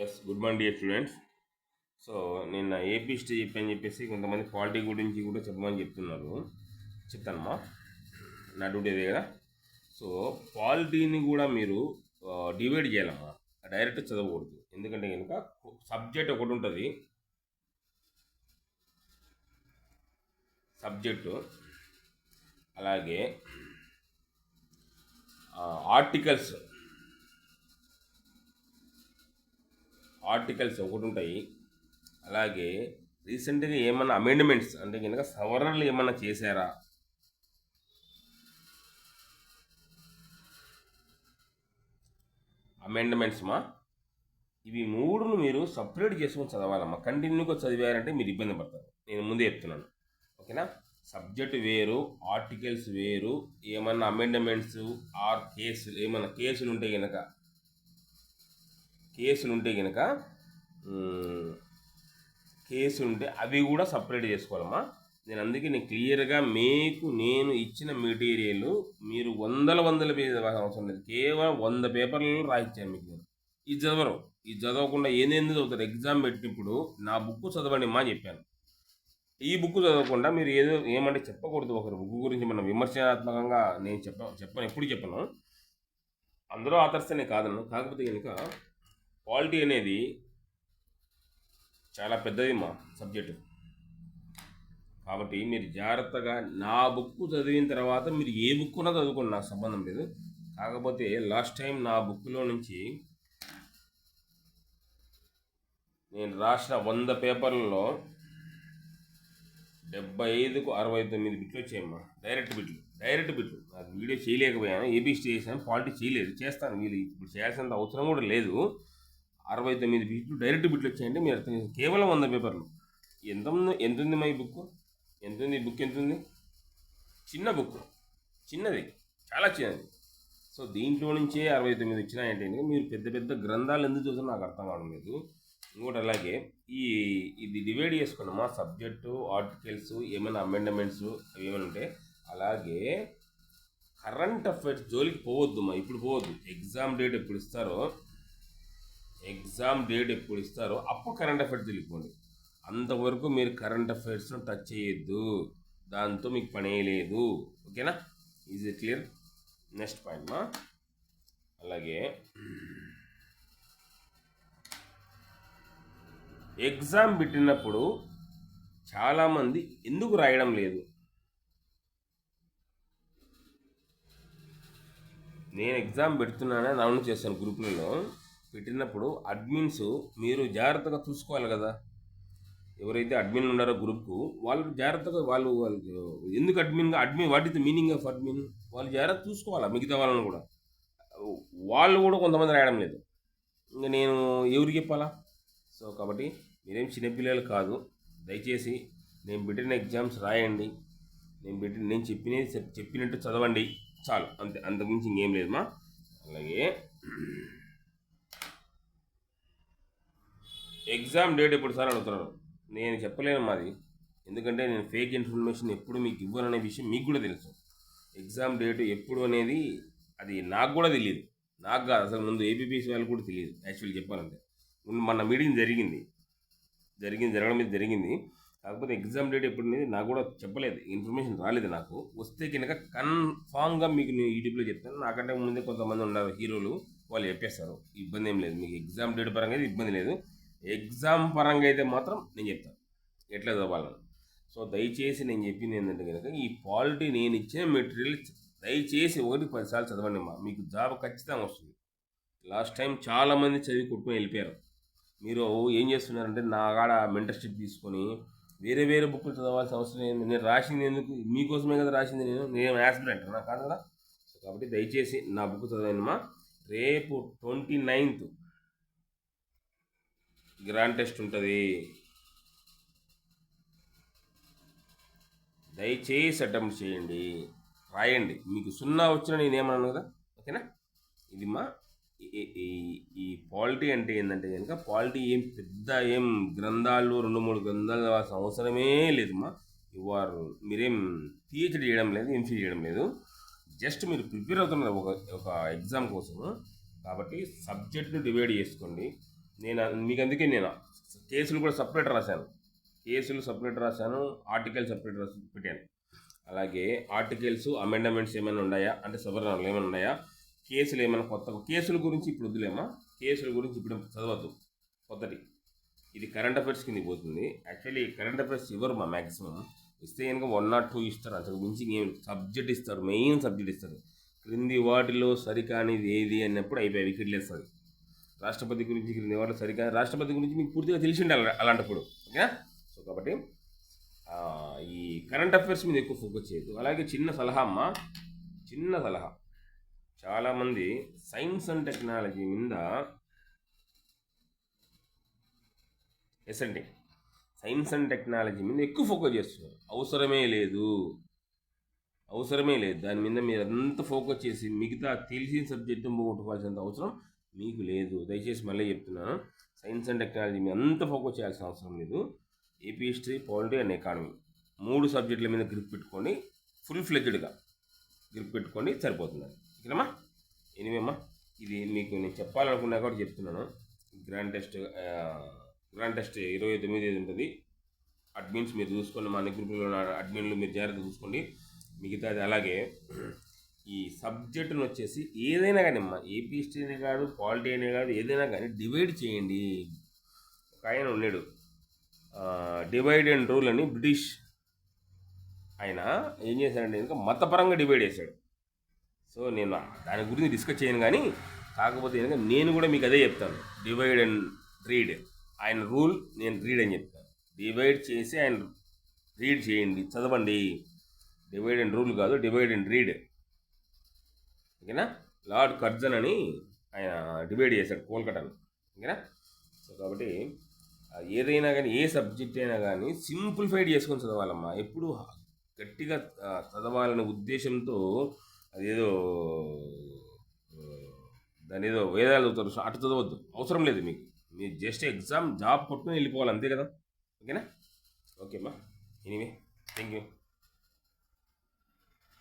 Yes good morning dear students. So నిన్న AP history చెప్పని చెప్పేసి కొంతమంది పాలిటీ గురించి కూడా చెప్పమని చెప్తున్నారు. చెప్తానమ్మా, నా డ్యూటీ అదే కదా. సో పాలిటీని కూడా మీరు డివైడ్ చేయాలమ్మా, డైరెక్ట్ చదవకూడదు. ఎందుకంటే కనుక సబ్జెక్ట్ ఒకటి ఉంటుంది, సబ్జెక్టు అలాగే ఆర్టికల్స్ ఆర్టికల్స్ ఒకటి ఉంటాయి. అలాగే రీసెంట్గా ఏమన్నా అమెండ్మెంట్స్ అంటే కనుక సవరణలు ఏమన్నా చేశారా, అమెండ్మెంట్స్ మా ఇవి మూడును మీరు సపరేట్ చేసుకొని చదవాలమ్మా. కంటిన్యూగా చదివారంటే మీరు ఇబ్బంది పడతారు, నేను ముందే చెప్తున్నాను. ఓకేనా? సబ్జెక్ట్ వేరు, ఆర్టికల్స్ వేరు. ఏమన్నా అమెండ్మెంట్స్ ఆర్ కేసులు, ఏమన్నా కేసులు ఉంటే కనుక కేసులు ఉంటే అవి కూడా సపరేట్ చేసుకోవాలమ్మా. నేను అందుకే నేను క్లియర్గా మీకు నేను ఇచ్చిన మెటీరియల్ మీరు వందల పేజీలు అవసరం లేదు, కేవలం 100 పేపర్లలో రాయించాను మీకు. నేను ఇది చదవరు, ఇది చదవకుండా ఏందేంది చదువుతారు. ఎగ్జామ్ పెట్టినప్పుడు నా బుక్ చదవండి మా అని చెప్పాను. ఈ బుక్ చదవకుండా మీరు ఏమంటే చెప్పకూడదు. ఒకరు బుక్ గురించి మనం విమర్శనాత్మకంగా నేను చెప్పను, ఎప్పుడు చెప్పను. అందరూ ఆదర్శనే కాదను. కాకపోతే కనుక క్వాలిటీ అనేది చాలా పెద్దది మా సబ్జెక్టు. కాబట్టి మీరు జాగ్రత్తగా నా బుక్ చదివిన తర్వాత మీరు ఏ బుక్ ఉన్నా చదువుకోండి, నాకు సంబంధం లేదు. కాకపోతే లాస్ట్ టైం నా బుక్లో నుంచి నేను రాసిన 100 పేపర్లలో 75కు 69 బిట్లు వచ్చాయమ్మా. డైరెక్ట్ బిట్లు. నాకు వీడియో చేయలేకపోయాను, ఏబీసీ చేశాను, పాలిటీ చేయలేదు. చేస్తాను, వీళ్ళు ఇప్పుడు చేయాల్సినంత అవసరం కూడా లేదు. 69 బిట్లు డైరెక్ట్ బిట్లు వచ్చాయంటే మీరు అర్థం చేసి, కేవలం 100 పేపర్లు. ఎంత ఉంది మా ఈ బుక్? బుక్ ఎంత ఉంది? చిన్న బుక్, చిన్నది, చాలా చిన్నది. సో దీంట్లో నుంచే 69 వచ్చినాయంటే మీరు పెద్ద పెద్ద గ్రంథాలు ఎందుకు చూసినా నాకు అర్థం కావడం లేదు. ఇంకోటి అలాగే ఇది డివైడ్ చేసుకున్నామా, సబ్జెక్టు, ఆర్టికల్స్, ఏమైనా అమెండ్మెంట్స్ అవి ఏమైనా ఉంటే. అలాగే కరెంట్ అఫైర్స్ జోలికి పోవద్దు మా, ఇప్పుడు పోవద్దు. ఎగ్జామ్ డేట్ ఎప్పుడు ఇస్తారో అప్పుడు కరెంట్ అఫైర్స్ వెళ్ళిపోండి. అంతవరకు మీరు కరెంట్ అఫైర్స్ను టచ్ చేయొద్దు, దాంతో మీకు పనే లేదు. ఓకేనా? Is it clear? Next point మా. అలాగే ఎగ్జామ్ పెట్టినప్పుడు చాలామంది ఎందుకు రాయడం లేదు? నేను ఎగ్జామ్ పెడుతున్నానని అనౌన్స్ చేస్తాను గ్రూప్లలో. పెట్టినప్పుడు అడ్మిన్స్ మీరు జాగ్రత్తగా చూసుకోవాలి కదా. ఎవరైతే అడ్మిన్ ఉన్నారో గ్రూప్కు, వాళ్ళు జాగ్రత్తగా వాళ్ళు ఎందుకు admin what is the meaning of admin, వాళ్ళు జాగ్రత్త చూసుకోవాలి. మిగతా వాళ్ళని కూడా, వాళ్ళు కూడా కొంతమంది రాయడం లేదు. ఇంకా నేను ఎవరికి చెప్పాలా? సో కాబట్టి మీరేం చిన్నపిల్లలు కాదు. దయచేసి నేను పెట్టిన ఎగ్జామ్స్ రాయండి, నేను చెప్పినట్టు చదవండి, చాలు, అంతే. అంతకుమించి ఇంకేం లేదు మా. అలాగే ఎగ్జామ్ డేట్ ఎప్పుడు సార్ అడుగుతున్నారు? నేను చెప్పలేను మాది, ఎందుకంటే నేను ఫేక్ ఇన్ఫర్మేషన్ ఎప్పుడు మీకు ఇవ్వననే విషయం మీకు కూడా తెలుసు. ఎగ్జామ్ డేట్ ఎప్పుడు అనేది అది నాకు కూడా తెలియదు. నాకు కాదు, అసలు ముందు ఏపీపీసీ వాళ్ళు కూడా తెలియదు యాక్చువల్లీ చెప్పాలంటే. మన మీటింగ్ జరిగింది. కాకపోతే ఎగ్జామ్ డేట్ ఎప్పుడు అనేది నాకు కూడా చెప్పలేదు, ఇన్ఫర్మేషన్ రాలేదు నాకు. వస్తే కనుక కన్ఫామ్గా మీకు నేను యూట్యూబ్లో చెప్తాను. నాకంటే ముందే కొంతమంది ఉన్నారు హీరోలు, వాళ్ళు చెప్పేస్తారు. ఇబ్బంది ఏం లేదు మీకు. ఎగ్జామ్ డేట్ పరంగా అయితే ఇబ్బంది లేదు, ఎగ్జామ్ పరంగా అయితే మాత్రం నేను చెప్తాను ఎట్లా చదవాలని. సో దయచేసి నేను చెప్పింది ఏంటంటే కనుక, ఈ పాలిటీ నేను ఇచ్చిన మెటీరియల్ దయచేసి 1-10 సార్లు చదవండి అమ్మా, మీకు జాబ్ ఖచ్చితంగా వస్తుంది. లాస్ట్ టైం చాలామంది చదివి కొట్టుకొని వెళ్ళిపోయారు. మీరు ఏం చేస్తున్నారంటే నా కాడ మెంటర్షిప్ తీసుకొని వేరే బుక్లు చదవాల్సిన అవసరం ఏంది? నేను రాసింది ఎందుకు? మీకోసమే కదా రాసింది. నేను యాస్పిరెంట్ నా కాదు కదా. సో కాబట్టి దయచేసి నా బుక్ చదవండిమా. రేపు 29th గ్రాండ్ టెస్ట్ ఉంటుంది, దయచేసి అటెంప్ట్ చేయండి, రాయండి. మీకు 0 వచ్చినా నేనేమన్నాను కదా. ఓకేనా? ఇది మా ఈ పాలిటీ అంటే ఏంటంటే కనుక, పాలిటీ ఏం గ్రంథాలు 2-3 గ్రంథాలు రావాల్సిన అవసరమే లేదమ్మా. మీరేం పిహెచ్డీ చేయడం లేదు, ఎంఫిల్ చేయడం లేదు. జస్ట్ మీరు ప్రిపేర్ అవుతున్నారు ఒక ఎగ్జామ్ కోసము. కాబట్టి సబ్జెక్ట్ను డివైడ్ చేసుకోండి. మీకు అందుకే నేను కేసులు కూడా సపరేట్ రాశాను. ఆర్టికల్ సపరేట్ రాసి పెట్టాను. అలాగే ఆర్టికల్స్ అమెండమెంట్స్ ఏమైనా ఉన్నాయా అంటే సవరణలు ఏమైనా ఉన్నాయా, కేసులు ఏమైనా కొత్త కేసుల గురించి ఇప్పుడు వద్దులేమా, కేసుల గురించి ఇప్పుడు చదవద్దు కొత్తటి. ఇది కరెంట్ అఫైర్స్ కింద పోతుంది. యాక్చువల్లీ కరెంట్ అఫైర్స్ ఇవ్వరు మా మ్యాక్సిమం. ఇస్తే కనుక 1 or 2 ఇస్తారు, అంతకు మించి ఏం సబ్జెక్ట్ ఇస్తారు, మెయిన్ సబ్జెక్ట్ ఇస్తారు. క్రింది వాటిలో సరికానిది ఏది అన్నప్పుడు అయిపోయి వికెట్లు వేస్తుంది. రాష్ట్రపతి గురించి క్రింది వాటిలో సరికాని రాష్ట్రపతి గురించి మీకు పూర్తిగా తెలిసి ఉండాలి అలాంటప్పుడు, ఓకేనా. సో కాబట్టి ఈ కరెంట్ అఫైర్స్ మీద ఎక్కువ ఫోకస్ చేయొద్దు. అలాగే చిన్న సలహా, చాలామంది సైన్స్ అండ్ టెక్నాలజీ మీద సైన్స్ అండ్ టెక్నాలజీ మీద ఎక్కువ ఫోకస్ చేస్తున్నారు. అవసరమే లేదు. దాని మీద మీరు అంత ఫోకస్ చేసి మిగతా తెలిసిన సబ్జెక్టు పోగొట్టుకోవాల్సినంత అవసరం మీకు లేదు. దయచేసి మళ్ళీ చెప్తున్నాను, సైన్స్ అండ్ టెక్నాలజీ మీద అంత ఫోకస్ చేయాల్సిన అవసరం లేదు. AP history, polity and economy 3 సబ్జెక్టుల మీద గ్రిప్ పెట్టుకోండి, ఫుల్ ఫ్లెడ్జ్డ్గా గ్రిప్ పెట్టుకోండి, సరిపోతుంది. ఓకేనమ్మా. ఎనివేమ్మా, ఇది మీకు నేను చెప్పాలనుకున్నా కూడా చెప్తున్నాను. గ్రాండ్ టెస్ట్ 29 ఉంటుంది. అడ్మిన్స్ మీరు చూసుకోండి, మా గ్రూప్లో ఉన్న అడ్మిన్లు మీరు జాగ్రత్త చూసుకోండి. మిగతాది అలాగే ఈ సబ్జెక్టును వచ్చేసి ఏదైనా కానీ అమ్మా, ఏపీ హిస్టరీ అనే కాదు, పాలిటీ అనే కాదు, ఏదైనా కానీ డివైడ్ చేయండి. ఒక ఆయన ఉన్నాడు, డివైడ్ అండ్ రూల్ అని, బ్రిటిష్ ఆయన ఏం చేశాడంటే ఇంకా మతపరంగా డివైడ్ చేశాడు. సో నేను దాని గురించి డిస్కస్ చేయను, కానీ కాకపోతే నేను కూడా మీకు అదే చెప్తాను, డివైడ్ అండ్ రీడ్. ఆయన రూల్ నేను రీడ్ అని చెప్తాను. డివైడ్ చేసి ఆయన రీడ్ చేయండి, చదవండి. డివైడ్ అండ్ రూల్ కాదు, డివైడ్ అండ్ రీడ్, ఓకేనా. లార్డ్ కర్జన్ అని ఆయన డివైడ్ చేశాడు కోల్కతాను, ఓకేనా. సో కాబట్టి ఏదైనా కానీ, ఏ సబ్జెక్ట్ అయినా కానీ సింప్లిఫైడ్ చేసుకొని చదవాలమ్మా. ఎప్పుడు గట్టిగా చదవాలనే ఉద్దేశంతో అదేదో దాని ఏదో వేదాలు చదువుతారు అటు చదవద్దు, అవసరం లేదు మీకు. మీరు జస్ట్ ఎగ్జామ్ జాబ్ కొట్టుకుని వెళ్ళిపోవాలి, అంతే కదా, ఓకేనా. ఓకే అమ్మా, ఎనీవే, థ్యాంక్ యూ.